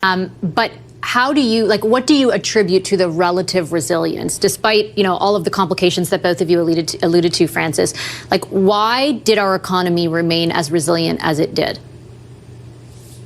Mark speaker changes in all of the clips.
Speaker 1: But how do you, like, what do you attribute to the relative resilience, despite, all of the complications that both of you alluded to, Francis? Like, why did our economy remain as resilient as it did?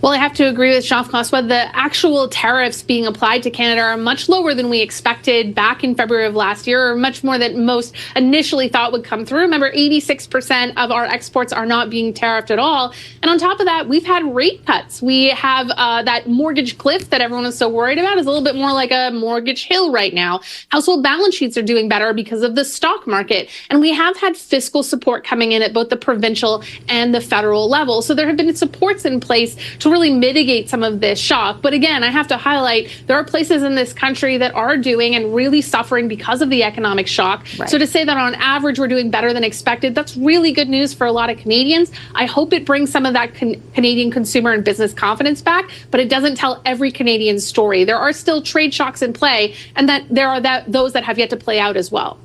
Speaker 2: Well, I have to agree with Jean-François. The actual tariffs being applied to Canada are much lower than we expected back in February of last year, or much more than most initially thought would come through. Remember, 86% of our exports are not being tariffed at all. And on top of that, we've had rate cuts. We have that mortgage cliff that everyone is so worried about is a little bit more like a mortgage hill right now. Household balance sheets are doing better because of the stock market. And we have had fiscal support coming in at both the provincial and the federal level. So there have been supports in place to really mitigate some of this shock. But again, I have to highlight there are places in this country that are doing and really suffering because of the economic shock. Right. So to say that on average we're doing better than expected, that's really good news for a lot of Canadians. I hope it brings some of that Canadian consumer and business confidence back, but it doesn't tell every Canadian story. There are still trade shocks in play, and that there are those that have yet to play out as well.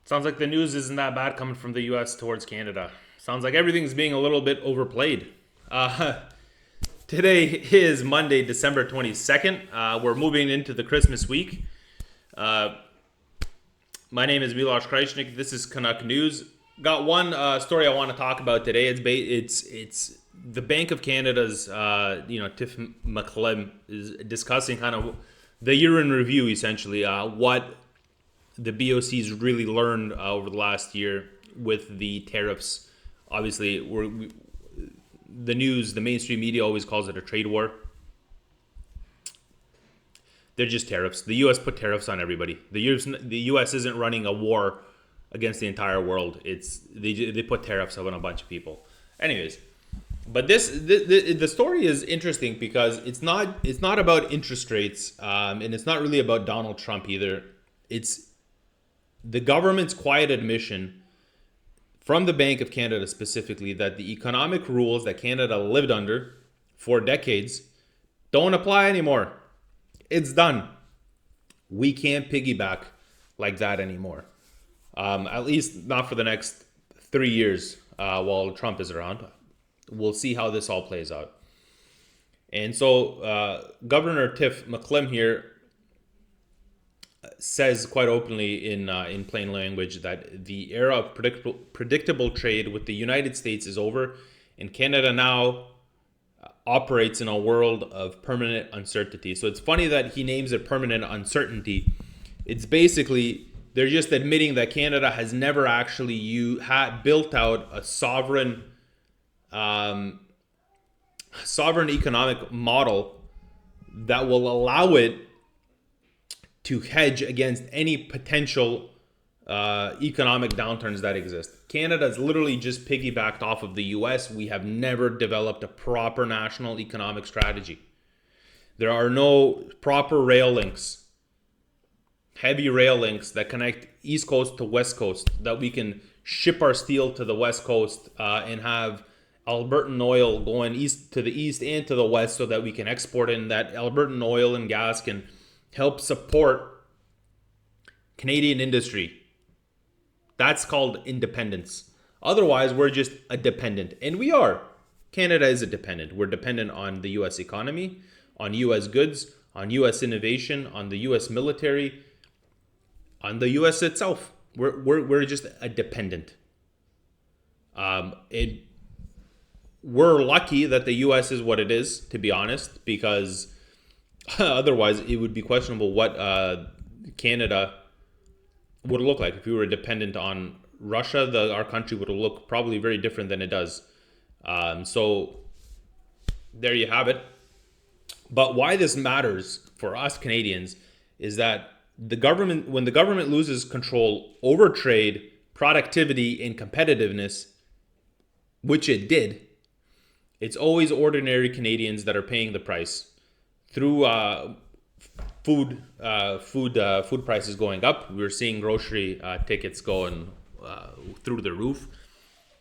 Speaker 3: Sounds like the news isn't that bad coming from the U.S. towards Canada. Sounds like everything's being a little bit overplayed. Today is Monday, December 22nd. We're moving into the Christmas week. My name is Miloš Krajčnik. This is Canuck News. Got one story I want to talk about today. It's the Bank of Canada's, Tiff Macklem is discussing kind of the year in review, essentially, what the BoC's really learned over the last year with the tariffs. Obviously, the news, the mainstream media always calls it a trade war. They're just tariffs. The U.S. put tariffs on everybody. The U.S. isn't running a war against the entire world. They put tariffs on a bunch of people. Anyways, but the story is interesting because it's not about interest rates, and it's not really about Donald Trump either. It's the government's quiet admission from the Bank of Canada specifically that the economic rules that Canada lived under for decades don't apply anymore. It's done. We can't piggyback like that anymore. At least not for the next 3 years while Trump is around. We'll see how this all plays out. And so Governor Tiff Macklem here says quite openly in plain language that the era of predictable trade with the United States is over, and Canada now operates in a world of permanent uncertainty. So it's funny that he names it permanent uncertainty. It's basically they're just admitting that Canada has never actually built out a sovereign economic model that will allow it to hedge against any potential economic downturns that exist. Canada's literally just piggybacked off of the US. We have never developed a proper national economic strategy. There are no proper rail links, heavy rail links that connect East Coast to West Coast, that we can ship our steel to the West Coast and have Albertan oil going to the east and to the west so that we can export it, and that Albertan oil and gas can help support Canadian industry. That's called independence. Otherwise, we're just a dependent. And we are. Canada is a dependent. We're dependent on the U.S. economy, on U.S. goods, on U.S. innovation, on the U.S. military, on the U.S. itself. We're just a dependent. We're lucky that the U.S. is what it is, to be honest, because otherwise, it would be questionable what Canada would look like if we were dependent on Russia. Our country would look probably very different than it does. So there you have it. But why this matters for us Canadians is that when the government loses control over trade, productivity, and competitiveness, which it did, it's always ordinary Canadians that are paying the price through food prices going up. We're seeing grocery tickets going through the roof.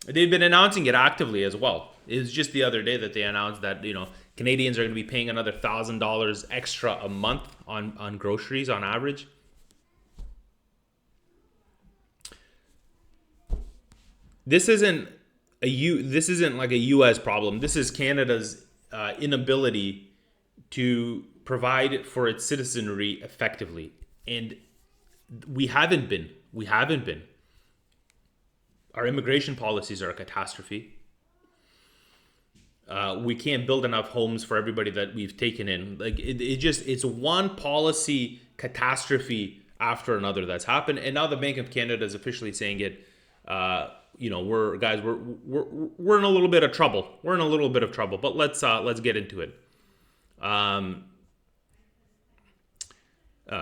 Speaker 3: They've been announcing it actively as well. It was just the other day that they announced that Canadians are going to be paying another $1,000 extra a month on groceries on average. This isn't this isn't like a U.S. problem. This is Canada's inability to provide for its citizenry effectively, and we haven't been. Our immigration policies are a catastrophe. We can't build enough homes for everybody that we've taken in. Like it's one policy catastrophe after another that's happened, and now the Bank of Canada is officially saying it. We're in a little bit of trouble. We're in a little bit of trouble, but let's get into it.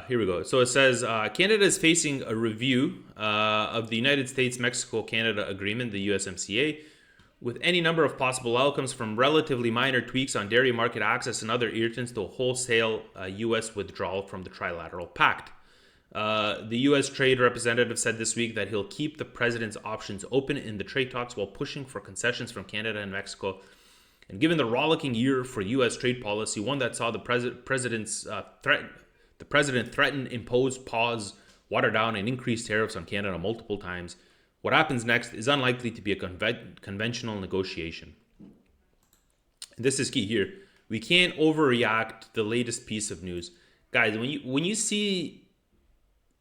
Speaker 3: Here we go. So it says Canada is facing a review of the United States-Mexico-Canada Agreement, the USMCA, with any number of possible outcomes from relatively minor tweaks on dairy market access and other irritants to a wholesale U.S. withdrawal from the trilateral pact. The U.S. Trade Representative said this week that he'll keep the president's options open in the trade talks while pushing for concessions from Canada and Mexico. And given the rollicking year for U.S. trade policy, one that saw the president threaten, impose, pause, water down, and increase tariffs on Canada multiple times, what happens next is unlikely to be a conventional negotiation. And this is key here. We can't overreact to the latest piece of news. Guys, when you see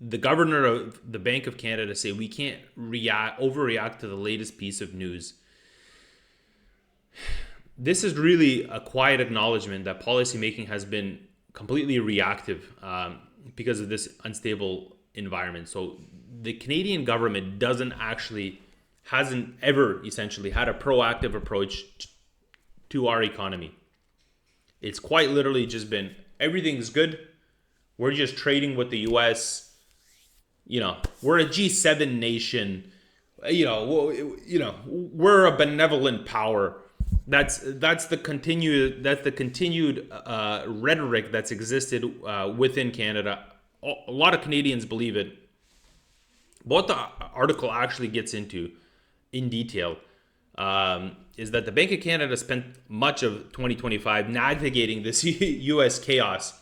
Speaker 3: the governor of the Bank of Canada say we can't overreact to the latest piece of news, this is really a quiet acknowledgement that policymaking has been completely reactive because of this unstable environment. So the Canadian government hasn't ever essentially had a proactive approach to our economy. It's quite literally just been everything's good. We're just trading with the U.S. We're a G7 nation. We're a benevolent power. That's the continued rhetoric that's existed within Canada. A lot of Canadians believe it. But what the article actually gets into in detail is that the Bank of Canada spent much of 2025 navigating this U.S. chaos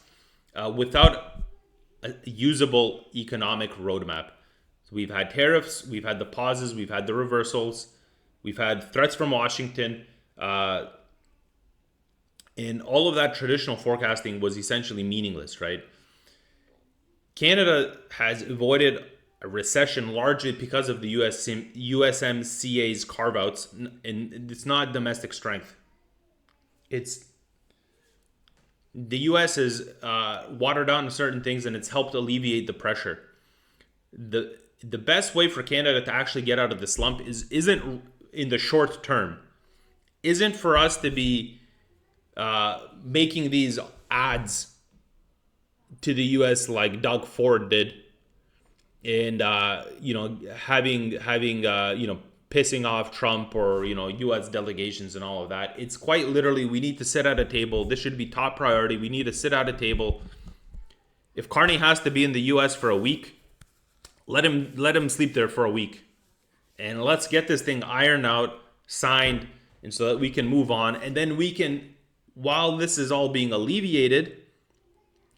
Speaker 3: without a usable economic roadmap. So we've had tariffs, we've had the pauses, we've had the reversals, we've had threats from Washington, and all of that traditional forecasting was essentially meaningless, right? Canada has avoided a recession largely because of the USMCA's carve-outs, and it's not domestic strength. It's the U.S. has watered down certain things, and it's helped alleviate the pressure. The best way for Canada to actually get out of the slump isn't in the short term, isn't for us to be making these ads to the U.S. like Doug Ford did, and pissing off Trump or U.S. delegations and all of that. It's quite literally we need to sit at a table. This should be top priority. We need to sit at a table. If Carney has to be in the U.S. for a week, let him sleep there for a week, and let's get this thing ironed out, signed, and so that we can move on. And then we can, while this is all being alleviated,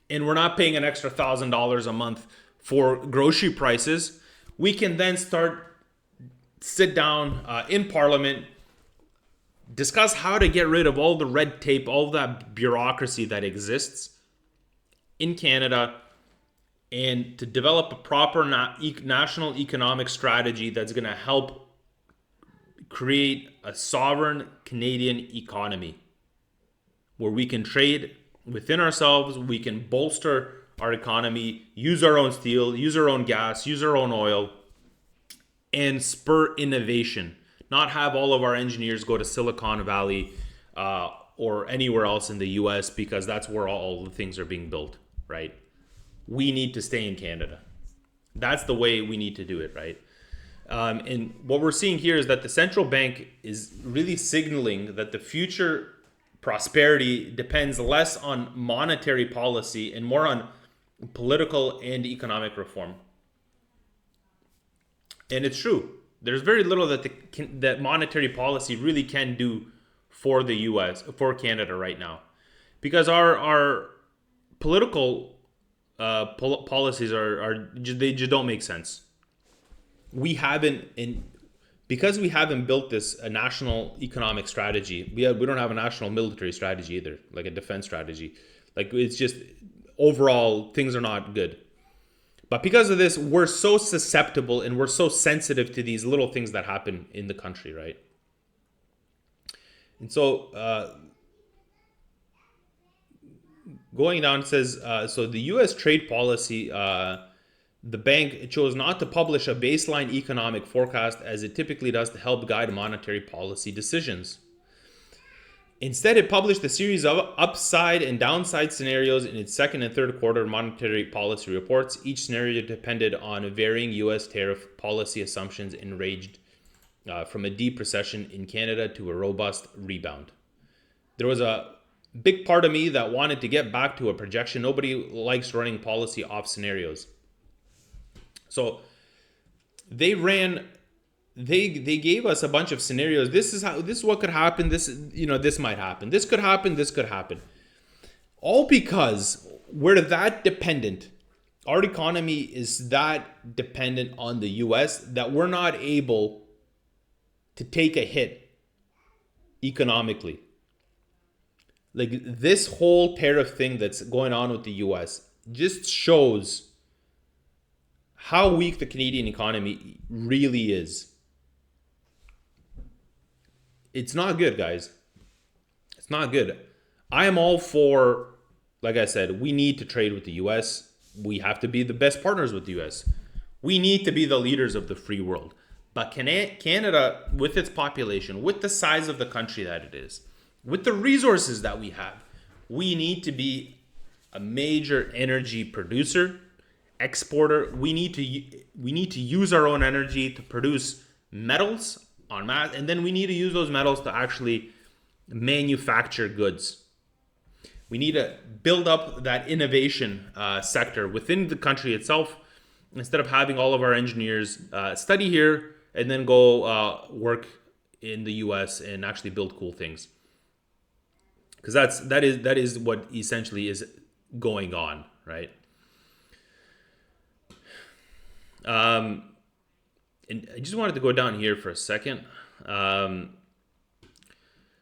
Speaker 3: and we're not paying an extra $1,000 a month for grocery prices, we can then sit down in Parliament, discuss how to get rid of all the red tape, all that bureaucracy that exists in Canada, and to develop a proper national economic strategy that's going to help create a sovereign Canadian economy where we can trade within ourselves, we can bolster our economy, use our own steel, use our own gas, use our own oil, and spur innovation. Not have all of our engineers go to Silicon Valley or anywhere else in the US because that's where all the things are being built, right? We need to stay in Canada. That's the way we need to do it, right? And what we're seeing here is that the central bank is really signaling that the future prosperity depends less on monetary policy and more on political and economic reform. And it's true. There's very little that monetary policy really can do for the U.S., for Canada right now, because our political policies they just don't make sense. We haven't, in because we haven't built a national economic strategy, we don't have a national military strategy either, like a defense strategy. Like, it's just overall things are not good. But because of this, we're so susceptible and we're so sensitive to these little things that happen in the country, right? And so going down, it says, so the U.S. trade policy, the bank chose not to publish a baseline economic forecast as it typically does to help guide monetary policy decisions. Instead, it published a series of upside and downside scenarios in its second and third quarter monetary policy reports. Each scenario depended on varying U.S. tariff policy assumptions and ranged from a deep recession in Canada to a robust rebound. There was a big part of me that wanted to get back to a projection. Nobody likes running policy off scenarios. So they gave us a bunch of scenarios. This is what could happen. This might happen. This could happen. This could happen. All because we're that dependent. Our economy is that dependent on the US that we're not able to take a hit economically. Like, this whole tariff thing that's going on with the US just shows how weak the Canadian economy really is. It's not good, guys. It's not good. I am all for, like I said, we need to trade with the US. We have to be the best partners with the US. We need to be the leaders of the free world. But Canada, with its population, with the size of the country that it is, with the resources that we have, we need to be a major energy producer, exporter. We need to use our own energy to produce metals en masse, and then we need to use those metals to actually manufacture goods. We need to build up that innovation sector within the country itself, instead of having all of our engineers study here and then go work in the US and actually build cool things. Because that is what essentially is going on, right? And I just wanted to go down here for a second.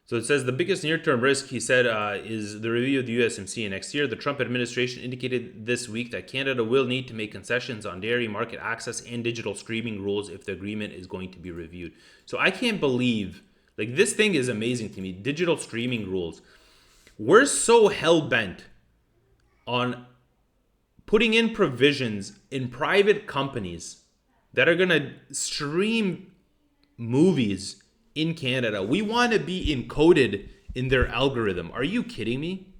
Speaker 3: So it says the biggest near-term risk, he said, is the review of the USMCA next year. The Trump administration indicated this week that Canada will need to make concessions on dairy market access and digital streaming rules if the agreement is going to be reviewed. So I can't believe, like, this thing is amazing to me. Digital streaming rules. We're so hell-bent on putting in provisions in private companies that are going to stream movies in Canada. We want to be encoded in their algorithm. Are you kidding me?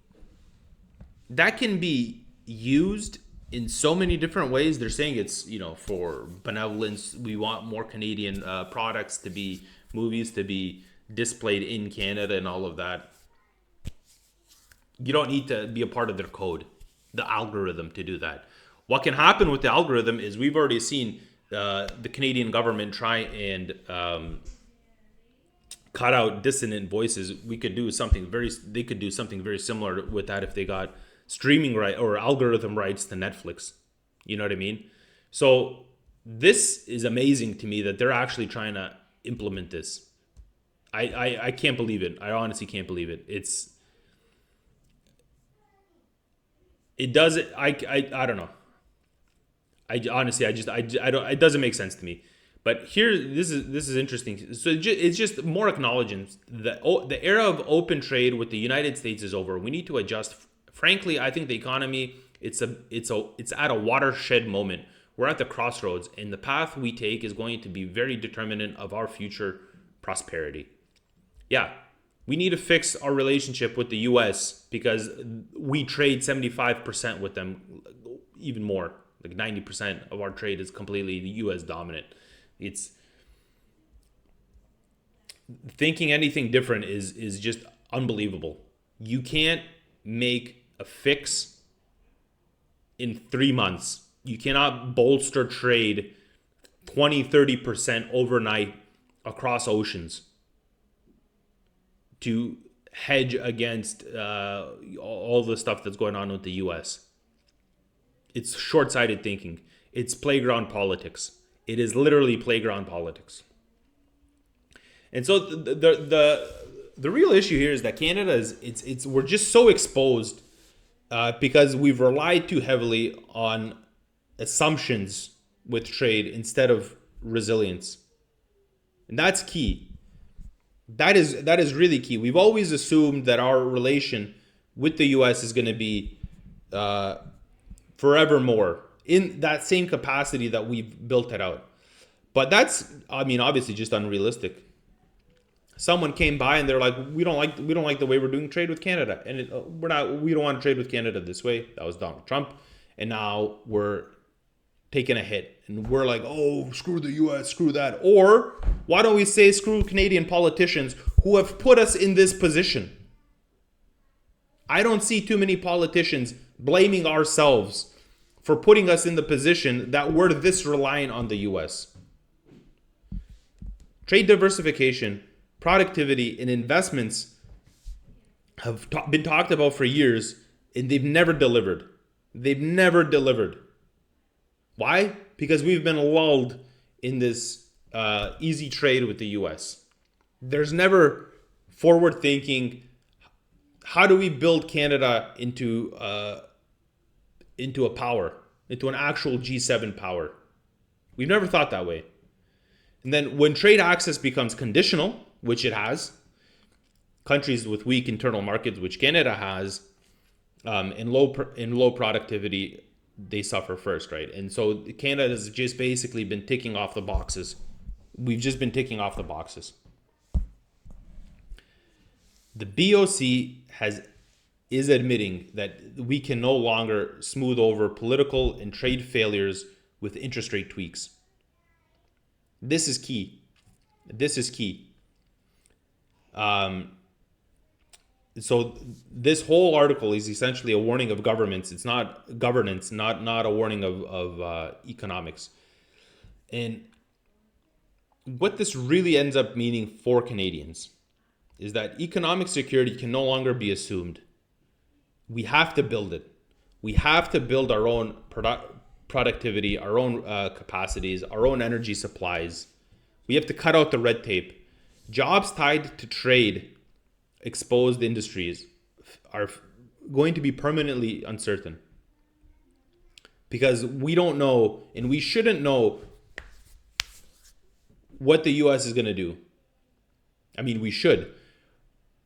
Speaker 3: That can be used in so many different ways. They're saying it's, for benevolence. We want more Canadian products to be, movies to be displayed in Canada and all of that. You don't need to be a part of their code, the algorithm, to do that. What can happen with the algorithm is we've already seen the Canadian government try and cut out dissonant voices. They could do something very similar with that if they got streaming right or algorithm rights to Netflix. You know what I mean? So this is amazing to me that they're actually trying to implement this. I can't believe it. I honestly can't believe it. It don't know. I honestly, I don't. It doesn't make sense to me. But here, this is interesting. So it's just more acknowledging that the era of open trade with the United States is over. We need to adjust. Frankly, I think the economy it's at a watershed moment. We're at the crossroads, and the path we take is going to be very determinant of our future prosperity. Yeah, we need to fix our relationship with the U.S. because we trade 75% with them, even more. Like 90% of our trade is completely U.S. dominant. It's thinking anything different is just unbelievable. You can't make a fix in 3 months. You cannot bolster trade 20-30% overnight across oceans to hedge against all the stuff that's going on with the U.S. It's short-sighted thinking. It's playground politics. It is literally playground politics. And so the real issue here is that Canada is we're just so exposed because we've relied too heavily on assumptions with trade instead of resilience. And that's key. That is really key. We've always assumed that our relation with the US is going to be forevermore in that same capacity that we've built it out. But that's, I mean, obviously just unrealistic. Someone came by and they're like, we don't like the way we're doing trade with Canada, and we don't want to trade with Canada this way. That was Donald Trump, and now we're taking a hit, and we're like, oh, screw the U.S., screw that. Or why don't we say screw Canadian politicians who have put us in this position? I don't see too many politicians blaming ourselves for putting us in the position that we're this reliant on the U.S. Trade diversification, productivity, and investments have been talked about for years, and they've never delivered. They've never delivered. Why? Because we've been lulled in this easy trade with the US. There's never forward thinking. How do we build Canada into a power, into an actual G7 power? We've never thought that way. And then when trade access becomes conditional, which it has, countries with weak internal markets, which Canada has, in low productivity, they suffer first, right? And so Canada has just basically been ticking off the boxes. We've just been ticking off the boxes. The BoC is admitting that we can no longer smooth over political and trade failures with interest rate tweaks. This is key. This is key. So this whole article is essentially a warning of governments. It's not governance, not a warning of economics. And what this really ends up meaning for Canadians is that economic security can no longer be assumed. We have to build it. We have to build our own productivity, our own capacities, our own energy supplies. We have to cut out the red tape. Jobs tied to trade exposed industries are going to be permanently uncertain because we don't know, and we shouldn't know, what the US is going to do. I mean, we should,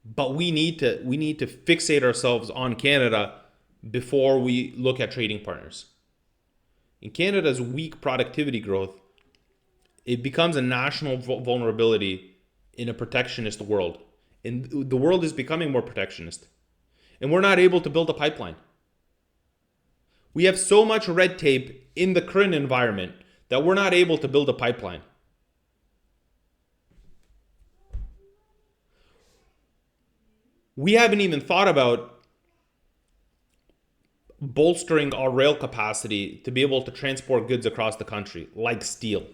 Speaker 3: but we need to fixate ourselves on Canada before we look at trading partners. In Canada's weak productivity growth, it becomes a national vulnerability in a protectionist world. And the world is becoming more protectionist. And we're not able to build a pipeline. We have so much red tape in the current environment that we're not able to build a pipeline. We haven't even thought about bolstering our rail capacity to be able to transport goods across the country, like steel.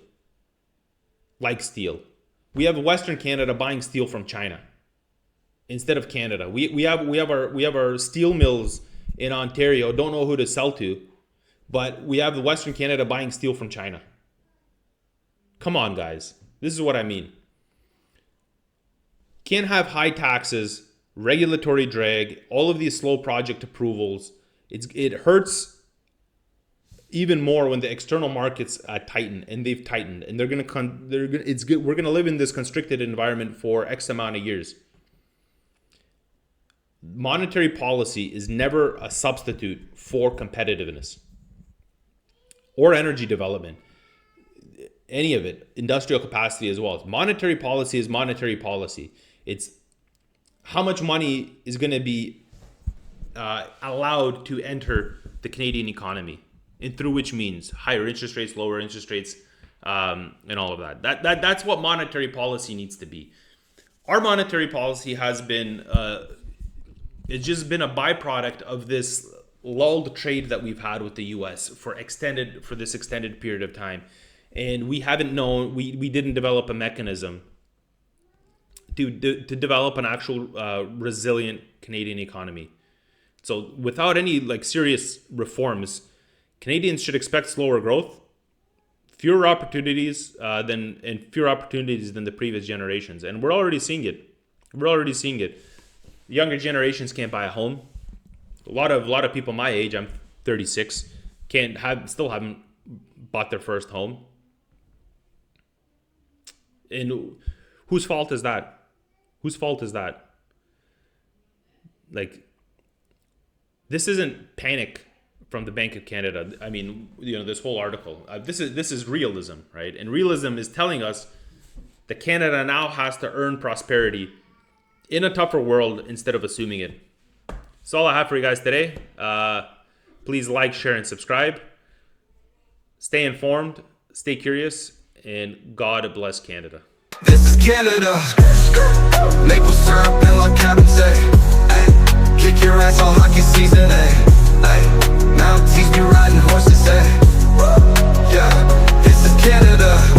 Speaker 3: Like steel. We have Western Canada buying steel from China instead of Canada. We have our steel mills in Ontario. Don't know who to sell to, but we have the Western Canada buying steel from China. Come on, guys. This is what I mean. Can't have high taxes, regulatory drag, all of these slow project approvals. It hurts even more when the external markets tighten, and they've tightened, and we're gonna live in this constricted environment for X amount of years. Monetary policy is never a substitute for competitiveness or energy development, any of it, industrial capacity as well. Monetary policy is monetary policy. It's how much money is going to be allowed to enter the Canadian economy, and through which means higher interest rates, lower interest rates, and all of that. That's what monetary policy needs to be. Our monetary policy has been it's just been a byproduct of this lulled trade that we've had with the U.S. for this extended period of time, and we haven't known. We didn't develop a mechanism to develop an actual resilient Canadian economy. So without any serious reforms, Canadians should expect slower growth fewer opportunities than the previous generations, and we're already seeing it. Younger generations can't buy a home. A lot of people my age, I'm 36, still haven't bought their first home. And whose fault is that? Like, this isn't panic from the Bank of Canada. I mean, this whole article. This is realism, right? And realism is telling us that Canada now has to earn prosperity in a tougher world instead of assuming it. That's all I have for you guys today. Please like, share, and subscribe. Stay informed, stay curious, and God bless Canada.
Speaker 4: This is Canada. Maple syrup and like Cabernet. Ay, kick your ass all hockey season. Ay, now teach me riding horses. Ay, yeah, this is Canada.